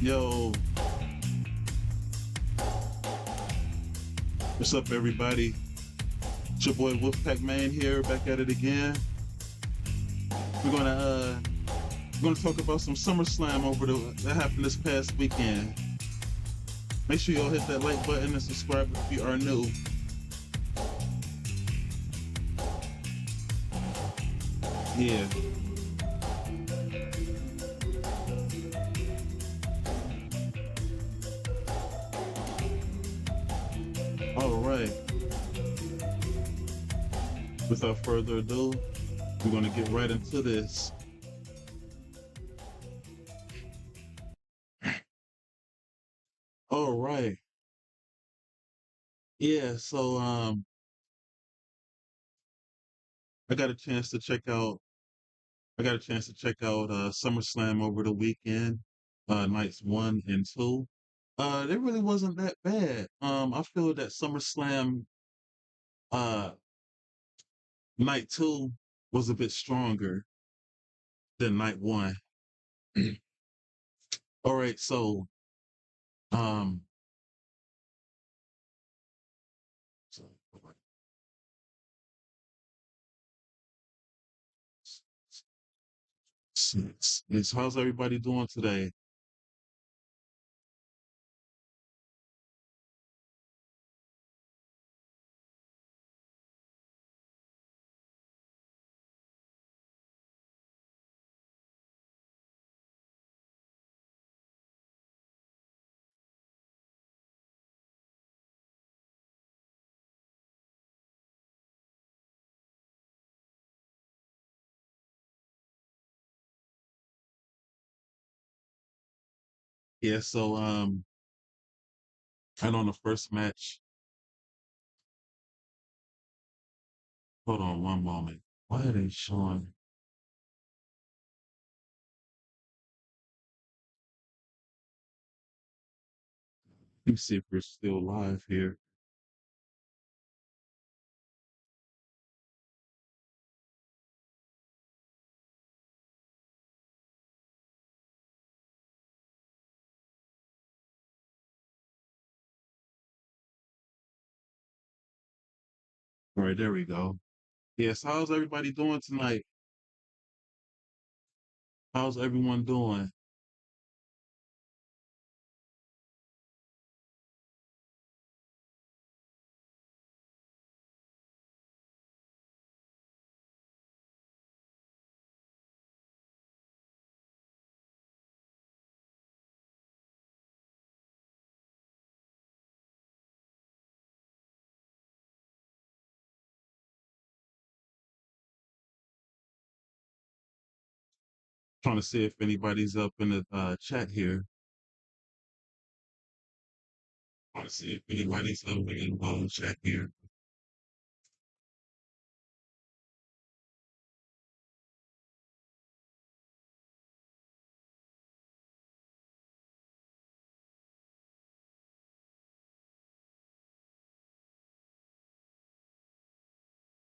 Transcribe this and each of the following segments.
Yo, what's up, everybody? It's your boy Wolfpac Maine here, back at it again. We're gonna talk about some Summerslam that happened this past weekend. Make sure y'all hit that like button and subscribe if you are new. Yeah. All right. Without further ado, we're gonna get right into this. All right. Yeah. I got a chance to check out. I got a chance to check out SummerSlam over the weekend, nights 1 and 2. It really wasn't that bad. I feel that SummerSlam uh night 2 was a bit stronger than night 1. All right, um so, how's everybody doing today? Yeah, and on the first match, hold on one moment. Why are they showing? Let me see if we're still live here. All right, there we go. Yes, how's everybody doing tonight? How's everyone doing? Trying to see if anybody's up in the chat here. Trying to see if anybody's up in the chat here.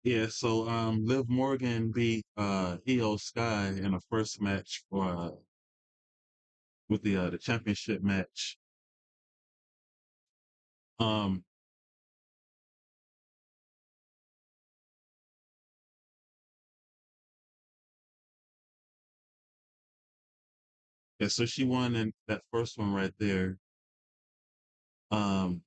Yeah, Liv Morgan beat Io Sky in the first match for with the championship match. Um yeah, so she won in that first one right there. Um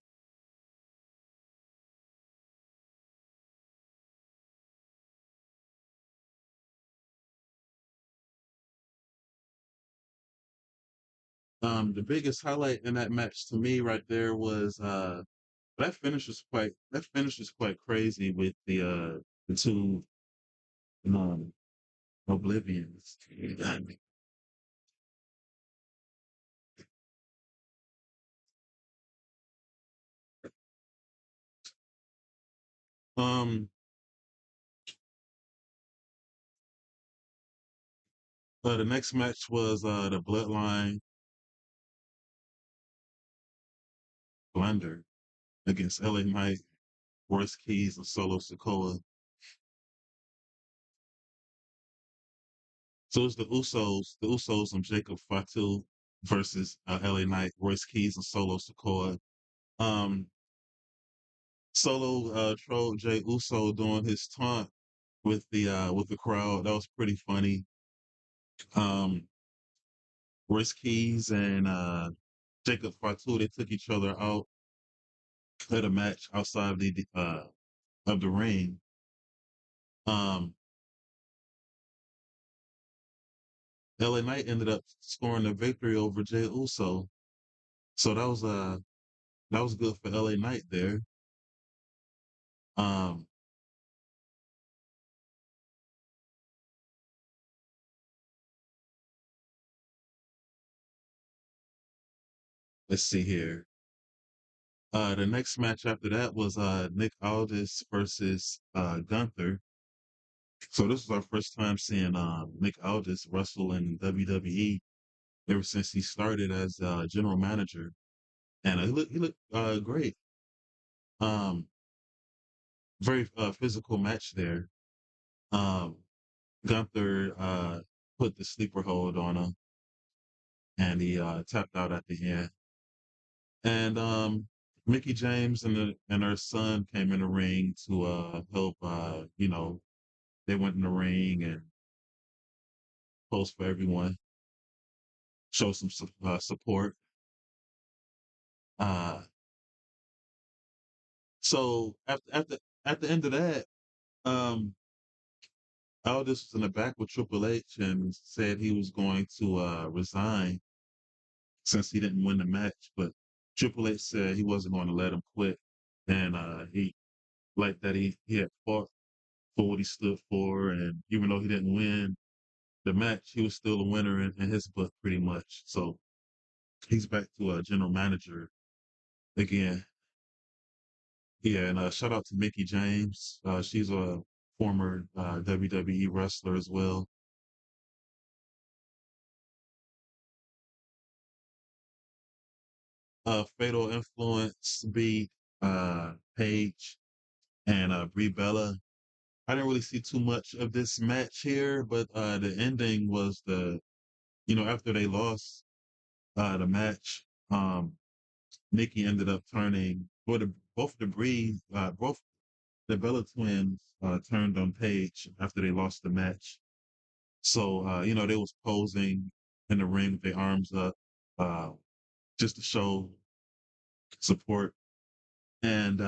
the biggest highlight in that match to me right there was that finish was quite crazy with the two um Oblivions. Um the next match was the Bloodline Blunder against LA Knight, Royce Keys, and Solo Sikoa. So it's the Usos and Jacob Fatu. versus LA Knight, Royce Keys, and Solo Sikoa. Um, Solo trolled Jay Uso doing his taunt with the crowd. That was pretty funny. Um, Royce Keys and Jacob Fatu, they took each other out at a match outside of the ring. Um, LA Knight ended up scoring a victory over Jay Uso, so that was good for LA Knight there. Um, let's see here. The next match after that was Nick Aldis versus Gunther. So this was our first time seeing Nick Aldis wrestle in WWE ever since he started as general manager, and he looked great. Um, very physical match there. Um, Gunther put the sleeper hold on him, and he tapped out at the end. And Mickey James and her son came in the ring to help. They went in the ring and posed for everyone, show some support. Uh, so at the end of that, um, Aldis was in the back with Triple H and said he was going to resign since he didn't win the match, but Triple H said he wasn't going to let him quit, and he like that he had fought for what he stood for, and even though he didn't win the match, he was still a winner in his book, pretty much. So he's back to a general manager again. Yeah, and shout out to Mickey James. She's a former WWE wrestler as well. Fatal Influence beat Paige and Brie Bella. I didn't really see too much of this match here, but the ending was after they lost the match, Nikki ended up turning, or both the Brie, both the Bella twins turned on Paige after they lost the match. So, they was posing in the ring with their arms up, uh, just to show support. And,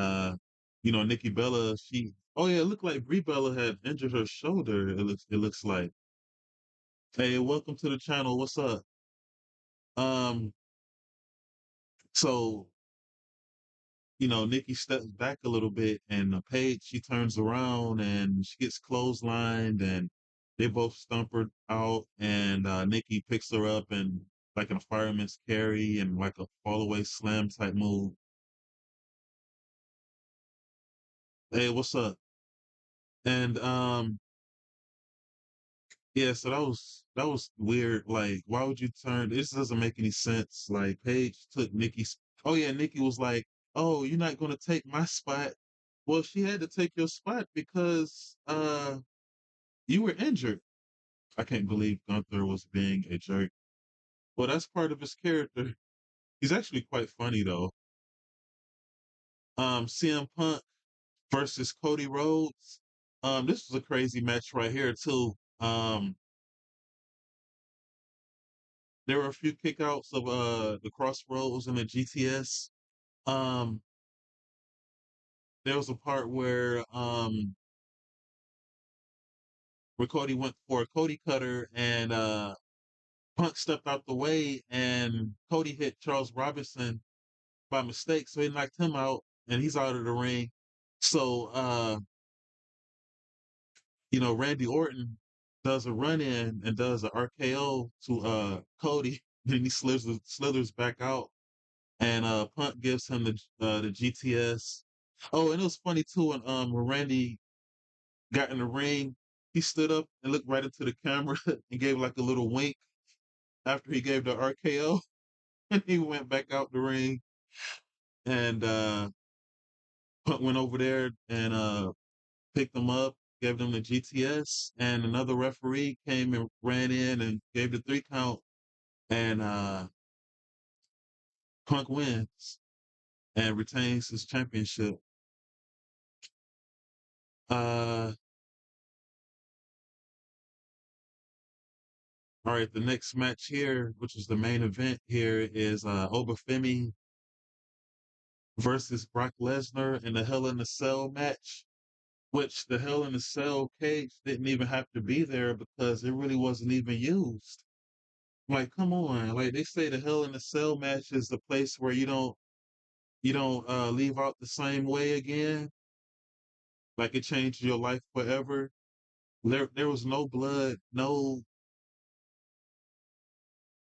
Nikki Bella, oh yeah, it looked like Brie Bella had injured her shoulder. It looks like. Hey, welcome to the channel. What's up? Um, so, Nikki steps back a little bit and Paige, she turns around and she gets clotheslined and they both stomp her out and Nikki picks her up and like in a fireman's carry and like a fall away slam type move. Hey, what's up? And yeah, so that was weird. Like, why would you turn? This doesn't make any sense. Like, Paige took Nikki's. Oh yeah, Nikki was like, "Oh, you're not gonna take my spot." Well, she had to take your spot because you were injured. I can't believe Gunther was being a jerk. Well, that's part of his character. He's actually quite funny though. CM Punk versus Cody Rhodes. This was a crazy match right here too. There were a few kickouts of the Crossroads and the GTS. Um, there was a part where Cody went for a Cody cutter and Punk stepped out the way and Cody hit Charles Robinson by mistake, so he knocked him out and he's out of the ring. So Randy Orton does a run in and does an RKO to Cody, and he slithers back out and Punk gives him the GTS. Oh, and it was funny too when Randy got in the ring, he stood up and looked right into the camera and gave like a little wink after he gave the RKO, and he went back out the ring. And Punk went over there and picked them up, gave them the GTS, and another referee came and ran in and gave the 3 count. And Punk wins and retains his championship. Uh, all right, the next match here, which is the main event here, is Obafemi versus Brock Lesnar in the Hell in a Cell match, which the Hell in a Cell cage didn't even have to be there because it really wasn't even used. Like, come on. Like they say the Hell in a Cell match is the place where you don't leave out the same way again. Like it changed your life forever. There was no blood, no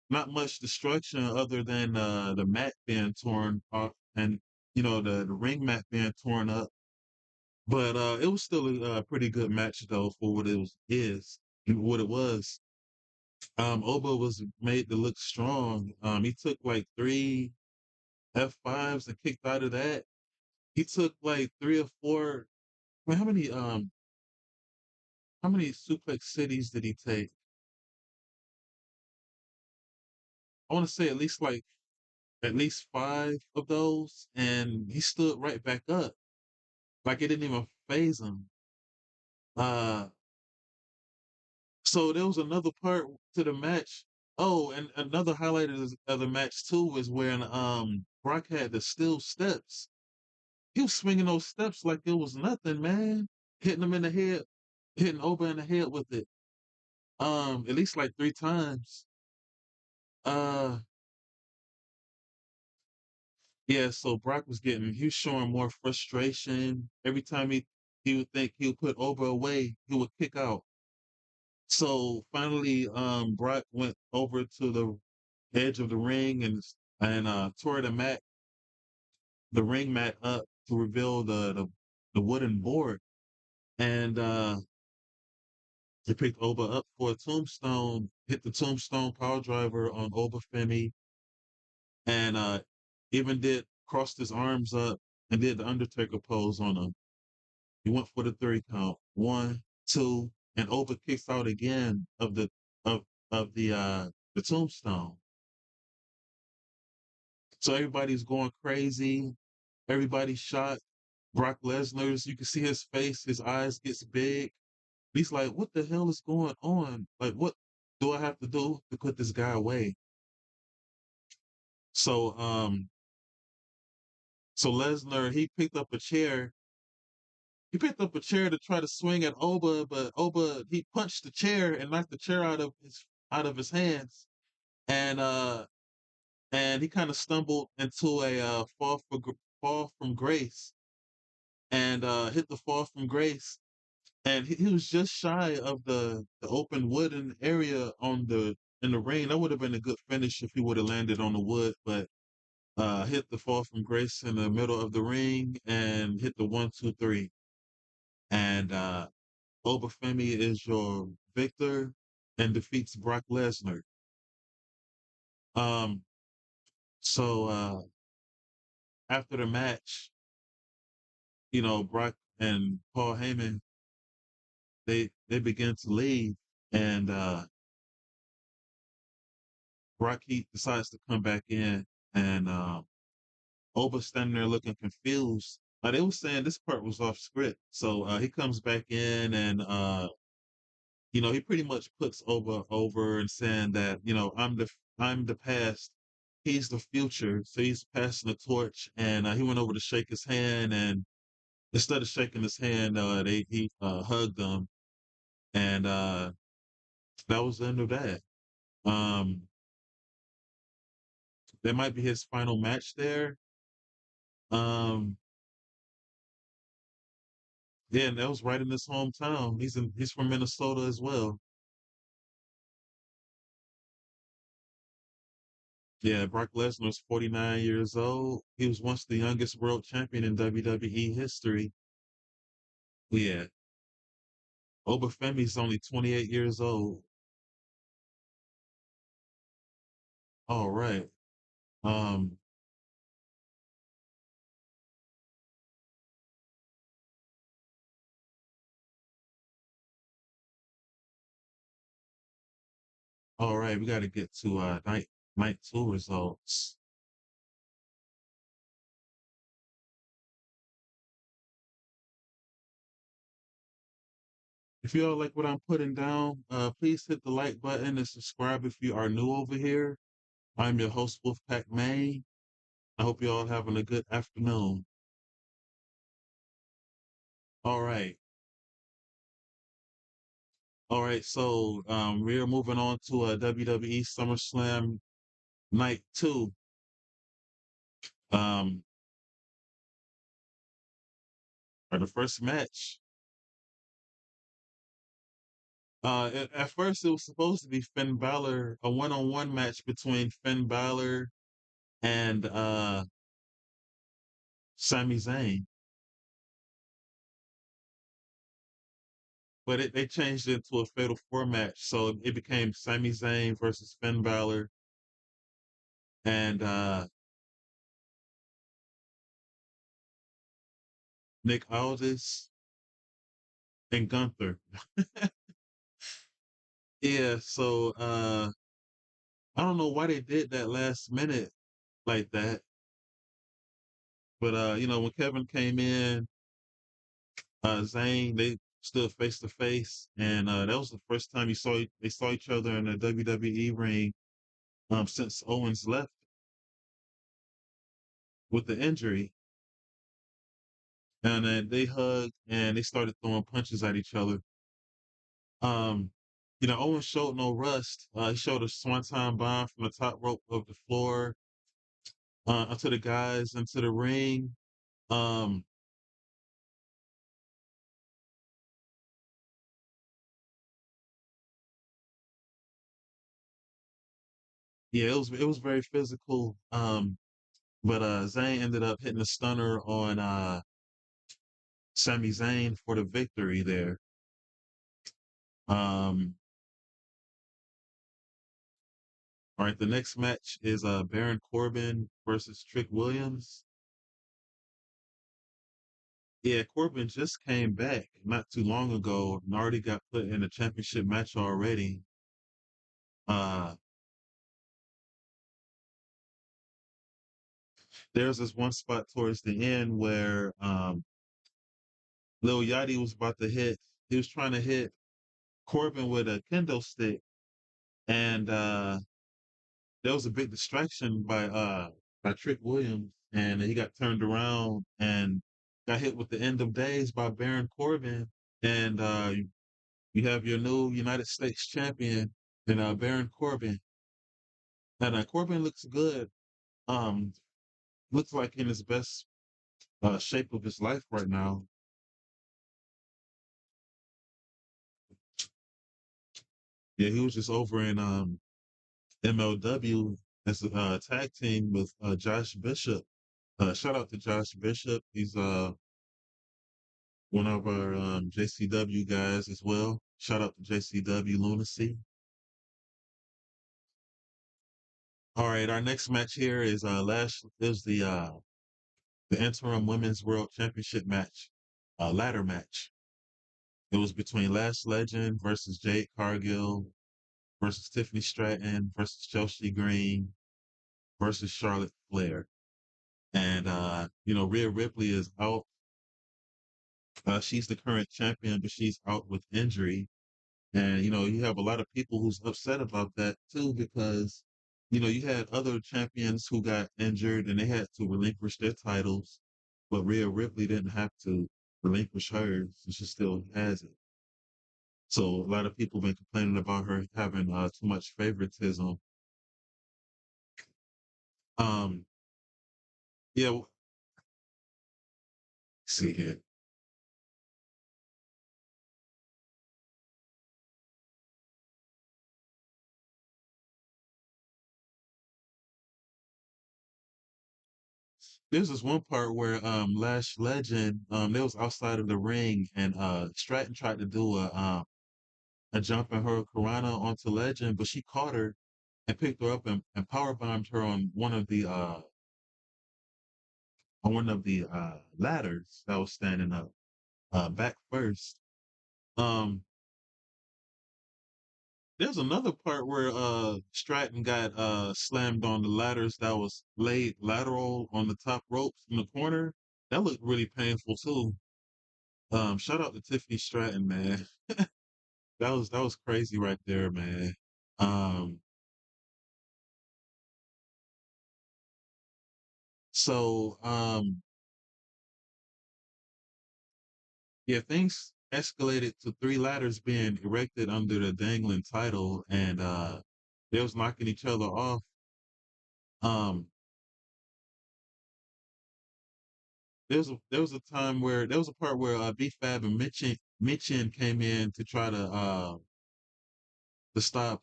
not much destruction other than the mat being torn off and the ring mat being torn up. But it was still a pretty good match though for what it was is and what it was. Oba was made to look strong. He took like three F5s and kicked out of that. He took like three or four. I mean, how many suplex cities did he take? I want to say at least five of those, and he stood right back up. Like it didn't even phase him. Uh, so there was another part to the match. Oh, and another highlight of the match too was when Brock had the steel steps. He was swinging those steps like it was nothing, man. Hitting him in the head, hitting Oba in the head with it. At least like three times. Uh, yeah. So Brock was he was showing more frustration every time he would think he would put Oba away, he would kick out. So finally, Brock went over to the edge of the ring and tore the ring mat up to reveal the wooden board, and he picked Oba up for a tombstone, hit the tombstone power driver on Oba Femi, and even did crossed his arms up and did the Undertaker pose on him. He went for the three count, one, two, and Oba kicks out again of the tombstone. So everybody's going crazy. Everybody's shot. Brock Lesnar's, you can see his face, his eyes gets big. He's like, what the hell is going on? Like, what do I have to do to put this guy away? So, so Lesnar, he picked up a chair. He picked up a chair to try to swing at Oba, but Oba, he punched the chair and knocked the chair out of his hands. And he kind of stumbled into a fall from grace and hit the fall from grace. And he was just shy of the open wooden area in the ring. That would have been a good finish if he would have landed on the wood, but hit the fall from grace in the middle of the ring and hit the 1, 2, 3. And Obafemi is your victor and defeats Brock Lesnar. Um, so after the match, Brock and Paul Heyman they begin to leave, and Brock Heat decides to come back in, and Oba standing there looking confused. They were saying this part was off script, so he comes back in, and he pretty much puts Oba over and saying that I'm the past, he's the future, so he's passing the torch, and he went over to shake his hand, and instead of shaking his hand, he hugged him, and that was the end of that. Um, that might be his final match there. Um, yeah, and that was right in his hometown. He's from Minnesota as well. Yeah, Brock Lesnar was 49 years old. He was once the youngest world champion in WWE history. Yeah, Obafemi's only 28 years old. All right. Um, all right, we got to get to night two results. If you all like what I'm putting down, please hit the like button and subscribe if you are new over here. I'm your host, Wolfpac Maine. I hope you all having a good afternoon. All right. All right. So we're moving on to a WWE Summerslam Night 2. Um, for the first match. At first, it was supposed to be Finn Balor, a one-on-one match between Finn Balor and Sami Zayn, but they changed it to a fatal four match, so it became Sami Zayn versus Finn Balor and Nick Aldis and Gunther. Yeah, so I don't know why they did that last minute like that, but when Kevin came in, Zayn, they stood face to face, and that was the first time they saw each other in a WWE ring since Owens left with the injury, and then they hugged and they started throwing punches at each other. Um, Owens showed no rust. He showed a swanton bomb from the top rope of the floor onto the guys into the ring. Um, yeah, it was very physical. But Zayn ended up hitting a stunner on Sami Zayn for the victory there. Um, all right, the next match is Baron Corbin versus Trick Williams. Yeah, Corbin just came back not too long ago and already got put in a championship match already. Uh, there's this one spot towards the end where Lil Yachty was about to hit. He was trying to hit Corbin with a kendo stick, and there was a big distraction by Trick Williams, and he got turned around and got hit with the end of days by Baron Corbin, and you have your new United States champion and Baron Corbin, and Corbin looks good. Um, looks like in his best shape of his life right now. Yeah, he was just over in MLW as a tag team with Josh Bishop. Shout out to Josh Bishop. He's one of our JCW guys as well. Shout out to JCW Lunacy. All right, our next match here is the interim women's world championship match, ladder match. It was between Lash Legend versus Jade Cargill versus Tiffany Stratton versus Chelsea Green versus Charlotte Flair. And Rhea Ripley is out. She's the current champion, but she's out with injury. And you have a lot of people who's upset about that too, because you had other champions who got injured and they had to relinquish their titles, but Rhea Ripley didn't have to relinquish hers, and she still has it. So a lot of people been complaining about her having too much favoritism. Um, yeah, see here. There's this one part where Lash Legend they was outside of the ring and Stratton tried to do a jump in her Karana onto Legend, but she caught her and picked her up and power bombed her on one of the ladders that was standing up back first. Um, there's another part where Stratton got slammed on the ladders that was laid lateral on the top ropes in the corner. That looked really painful too. Shout out to Tiffany Stratton, man. that was crazy right there, man. Um, so yeah, things escalated to three ladders being erected under the dangling title, and they was knocking each other off. Um, there was a time where there was a part where B-Fab and Mitchin came in to try to stop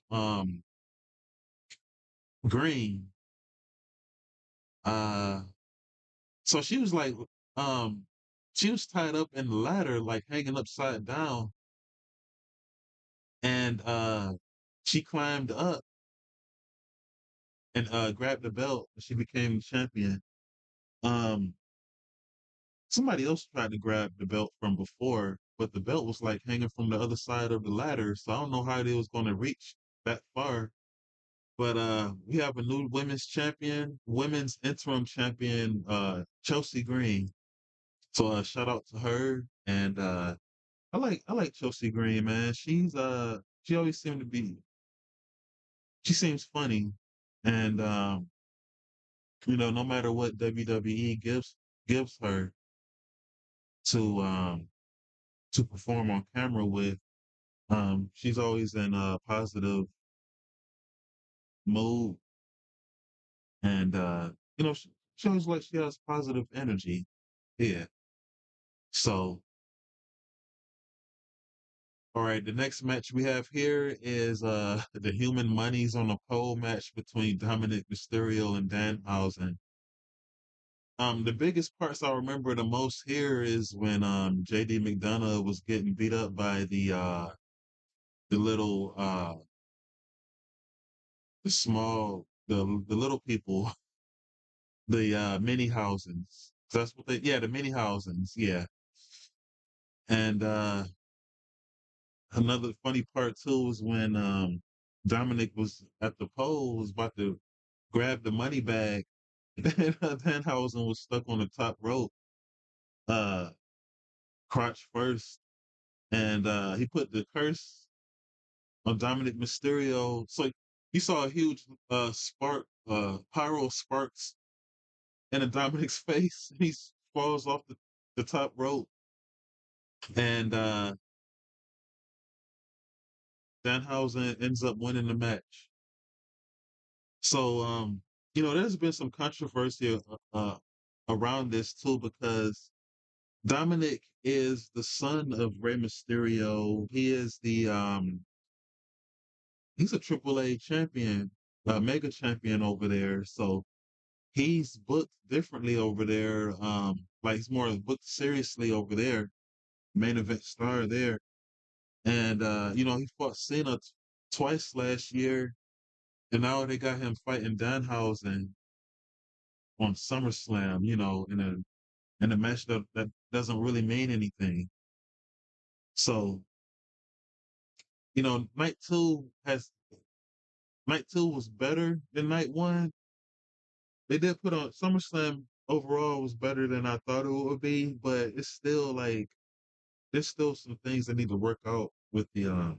Green. Uh, so she was like, um, she was tied up in the ladder, like hanging upside down, and she climbed up and grabbed the belt. She became champion. Um, Somebody else tried to grab the belt from before, but the belt was like hanging from the other side of the ladder. So I don't know how they was going to reach that far. But we have a new women's champion, women's interim champion, Chelsea Green. So shout out to her. And I like Chelsea Green, man. She always seemed to be she seems funny. And no matter what WWE gives her to to perform on camera with, she's always in a positive mood, and she always like she has positive energy. Yeah. So, all right, the next match we have here is the Human Monies on a pole match between Dominic Mysterio and Danhausen. The biggest parts I remember the most here is when JD McDonough was getting beat up by the little the small the little people, the mini housings. That's what they yeah, the mini housings, yeah. And another funny part too was when Dominic was at the pole, was about to grab the money bag, and Danhausen was stuck on the top rope, uh, crotch first, and he put the curse on Dominic Mysterio. So you saw a huge spark, pyro sparks in a Dominic's face. He falls off the top rope, and Danhausen ends up winning the match. So, there's been some controversy around this too because Dominic is the son of Rey Mysterio. He's a Triple A champion, a mega champion over there. So he's booked differently over there. Like he's more booked seriously over there, main event star there. And he fought Cena twice last year, and now they got him fighting Danhausen on Summerslam, in a match that doesn't really mean anything. So, night two was better than night one. They did put on SummerSlam overall was better than I thought it would be, but it's still like there's still some things that need to work out with the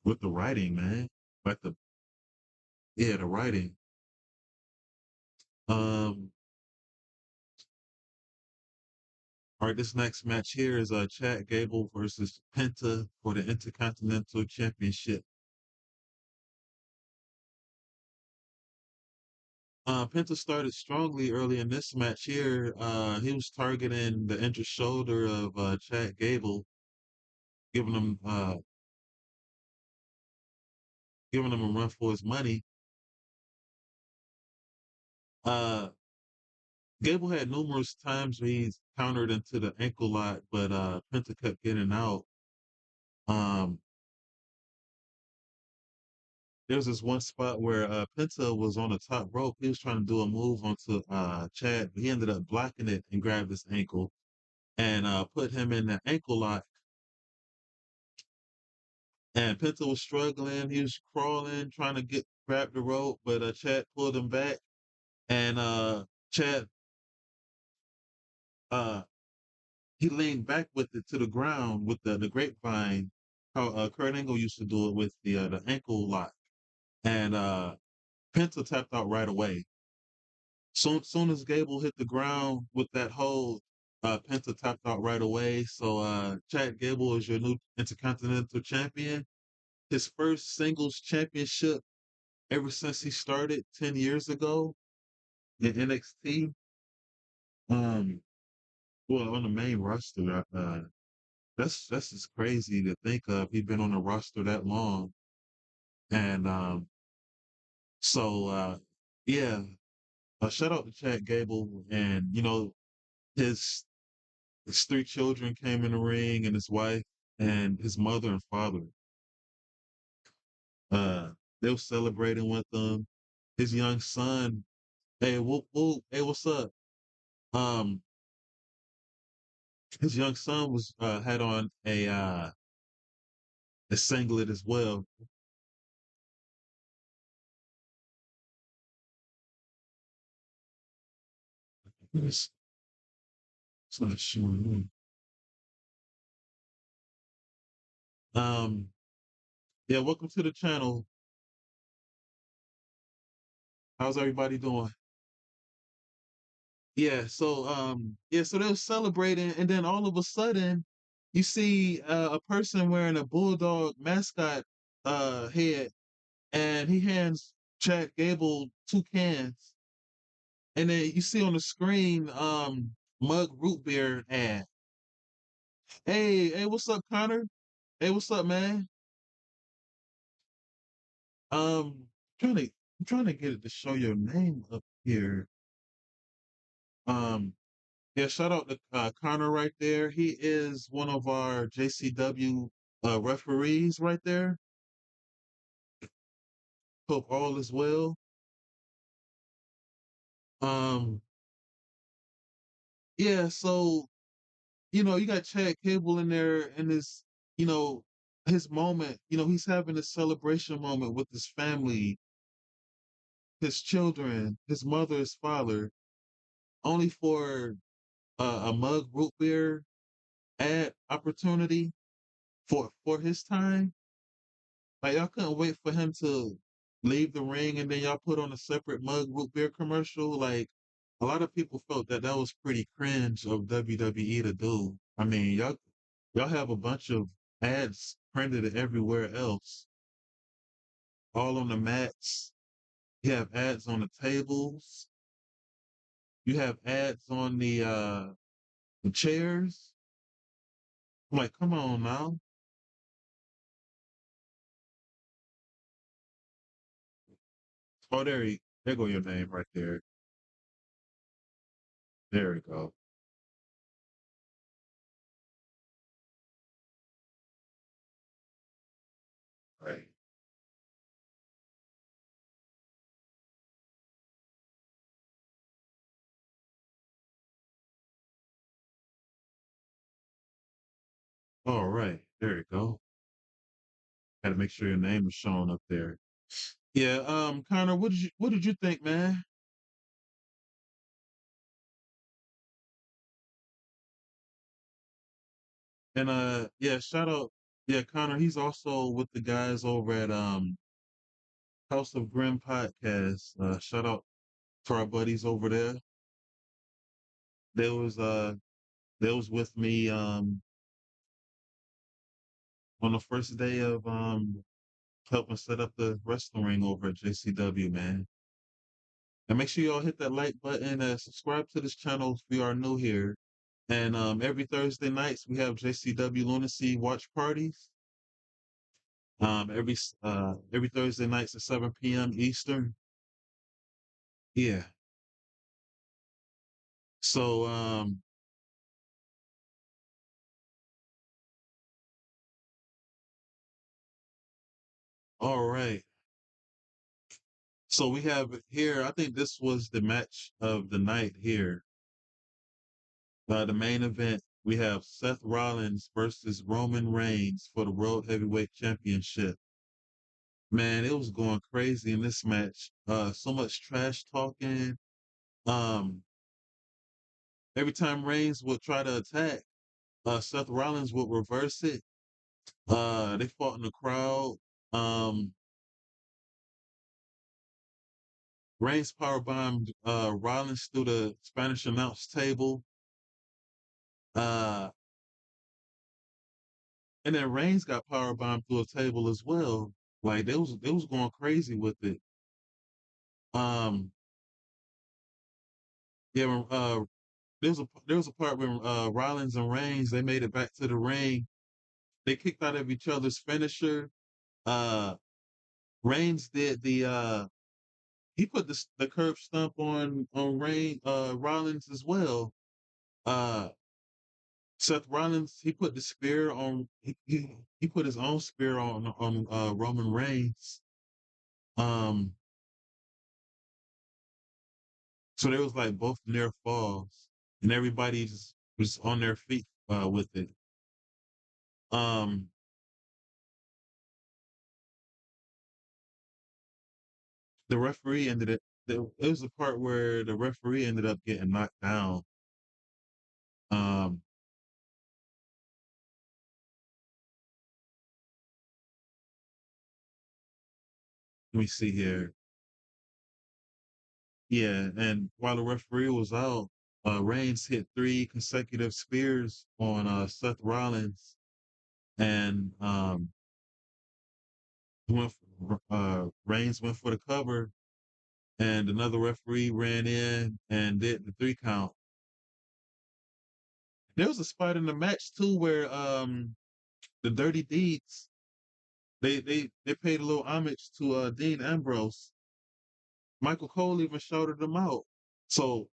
writing, man. Like the writing. Um all right, this next match here is Chad Gable versus Penta for the Intercontinental Championship. Penta started strongly early in this match here. He was targeting the injured shoulder of Chad Gable, giving him uh, giving him a run for his money. Uh, Gable had numerous times where he's countered into the ankle lock, but Penta kept getting out. Um, there was this one spot where Penta was on the top rope. He was trying to do a move onto Chad, but he ended up blocking it and grabbed his ankle and put him in the ankle lock. And Penta was struggling. He was crawling, trying to grab the rope, but Chad pulled him back. And Chad, uh, he leaned back with it to the ground with the grapevine how Kurt Angle used to do it with the ankle lock, and Penta tapped out right away. Soon as Gable hit the ground with that hold, Penta tapped out right away. So Chad Gable is your new Intercontinental Champion. His first singles championship ever since he started 10 years ago in NXT. Um, well, on the main roster, that's just crazy to think of. He's been on the roster that long, and so yeah. Shout out to Chad Gable, and his his three children came in the ring, and his wife, and his mother and father. Uh, they were celebrating with them. His young son, hey, whoop whoop, hey, what's up? Um, his young son was had on a singlet as well. It's not showing me. Um, yeah, welcome to the channel. How's everybody doing? Yeah, so they were celebrating, and then all of a sudden, you see a person wearing a bulldog mascot head, and he hands Chad Gable two cans, and then you see on the screen mug root beer ad. Hey, what's up, Connor? Hey, what's up, man? Trying to I'm trying to get it to show your name up here. Um, Yeah, shout out to Connor right there. He is one of our JCW referees right there. Hope all is well. Um, yeah, so you got Chad Cable in there and you know, his moment. He's having a celebration moment with his family, his children, his mother, his father, only for a mug root beer ad opportunity for his time. Like y'all couldn't wait for him to leave the ring and then y'all put on a separate mug root beer commercial. Like a lot of people felt that that was pretty cringe of WWE to do. I mean, y'all have a bunch of ads printed everywhere else, all on the mats. You have ads on the tables. You have ads on the chairs. I'm like, come on now. Oh, there go your name right there. There we go. Right. All right. There you go. Got to make sure your name is showing up there. Yeah, Connor, what did you think, man? And yeah, shout out, yeah, Connor. He's also with the guys over at House of Grim podcast. Shout out to our buddies over there. They was uh they was with me on the first day of helping set up the wrestling ring over at JCW, man. And make sure y'all hit that like button and subscribe to this channel if you are new here. And every Thursday nights we have JCW Lunacy watch parties. Every Thursday nights at 7 p.m. Eastern. Yeah. So all right. So we have here, I think this was the match of the night here. The main event, we have Seth Rollins versus Roman Reigns for the World Heavyweight Championship. Man, it was going crazy in this match. So much trash talking. Um, every time Reigns would try to attack, Seth Rollins would reverse it. They fought in the crowd. Um, Reigns powerbombed Rollins through the Spanish announce table. Uh, and then Reigns got powerbombed through a table as well. Like they was going crazy with it. Um, yeah, there was a part when Rollins and Reigns they made it back to the ring. They kicked out of each other's finisher. Uh, Reigns did the he put the curb stomp on Rollins as well. Uh, Seth Rollins he put the spear on he put his own spear on Roman Reigns. Um, so there was like both near falls, and everybody just was on their feet with it. Um, the referee ended it. It was the part where the referee ended up getting knocked down. Um, Let me see here. Yeah, and while the referee was out, Reigns hit three consecutive spears on Seth Rollins, and Reigns went for the cover, and another referee ran in and did the three count. There was a spot in the match too where the Dirty Deeds they paid a little homage to Dean Ambrose. Michael Cole even shouted them out. So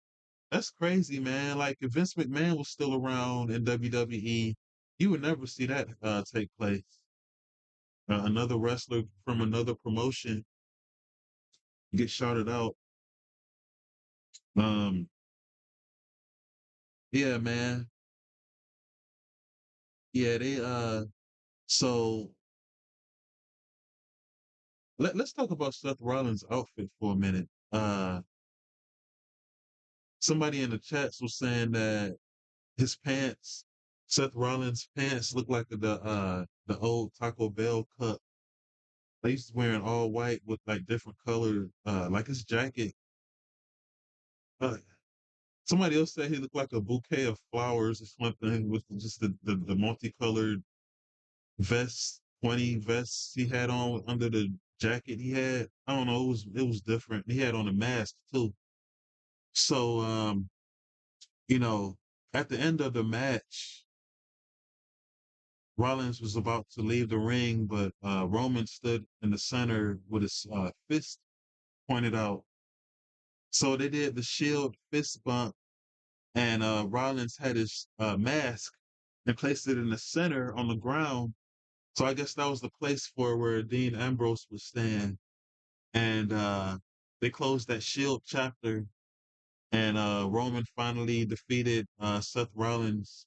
that's crazy, man. Like if Vince McMahon was still around in WWE, you would never see that take place. Another wrestler from another promotion get shouted out. Um, yeah, man. Yeah, they so let's talk about Seth Rollins' outfit for a minute. Somebody in the chats was saying that his pants, Seth Rollins' pants look like the old Taco Bell cup. Like he's wearing all white with like different colored like his jacket. Uh, Somebody else said he looked like a bouquet of flowers or something with just the multicolored vests, 20 vests he had on under the jacket he had. I don't know, it was different. He had on a mask too. So you know, at the end of the match, Rollins was about to leave the ring, but Roman stood in the center with his fist pointed out. So they did the Shield fist bump, and Rollins had his mask and placed it in the center on the ground. So I guess that was the place for where Dean Ambrose would stand. And they closed that Shield chapter, and Roman finally defeated Seth Rollins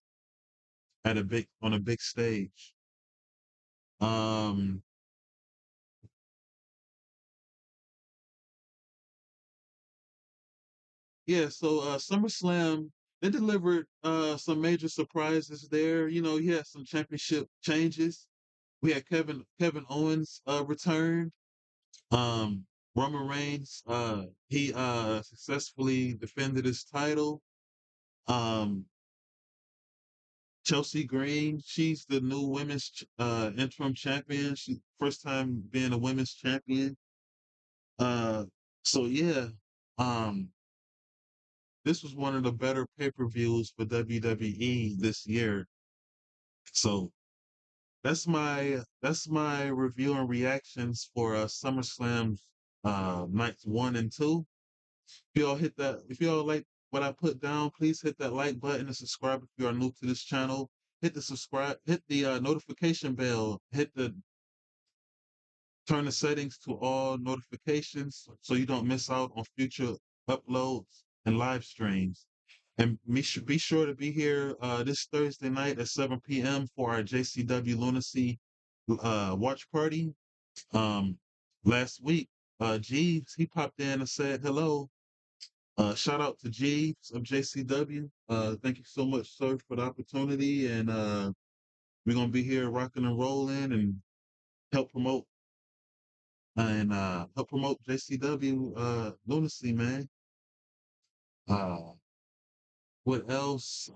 at a big stage. Um, Yeah, so SummerSlam, they delivered some major surprises there. You know, you had some championship changes. We had Kevin Owens returned. Um, Roman Reigns, he successfully defended his title. Um, Chelsea Green, she's the new women's interim champion. She first time being a women's champion. Uh, so yeah, um, this was one of the better pay-per-views for WWE this year. So that's my review and reactions for SummerSlam nights 1 and 2. If y'all like what I put down, please hit that like button and subscribe if you are new to this channel. Hit the notification bell, turn the settings to all notifications so you don't miss out on future uploads and live streams. And be sure to be here this Thursday night at 7 p.m. for our JCW Lunacy watch party. Um, Last week, Jeeves, he popped in and said hello. Shout out to Jeeves of JCW. Thank you so much, sir, for the opportunity. And We're gonna be here rocking and rolling and help promote help promote JCW lunacy, man. Uh, what else?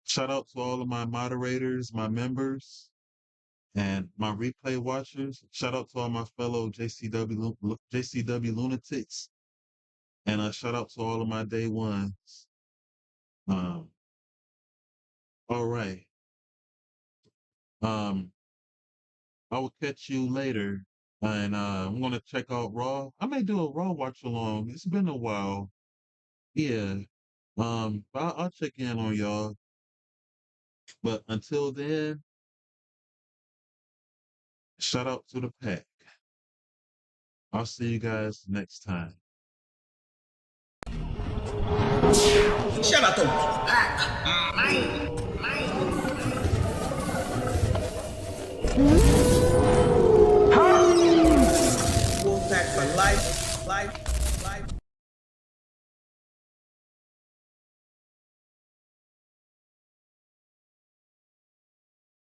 Shout out to all of my moderators, my members, and my replay watchers. Shout out to all my fellow JCW lunatics, and shout out to all of my day ones. Um, all right. Um, I will catch you later, and I'm gonna check out Raw. I may do a Raw watch along. It's been a while. Yeah. I'll check in on y'all. But until then, shout out to the pack. I'll see you guys next time. Shout out to Wolfpac Maine.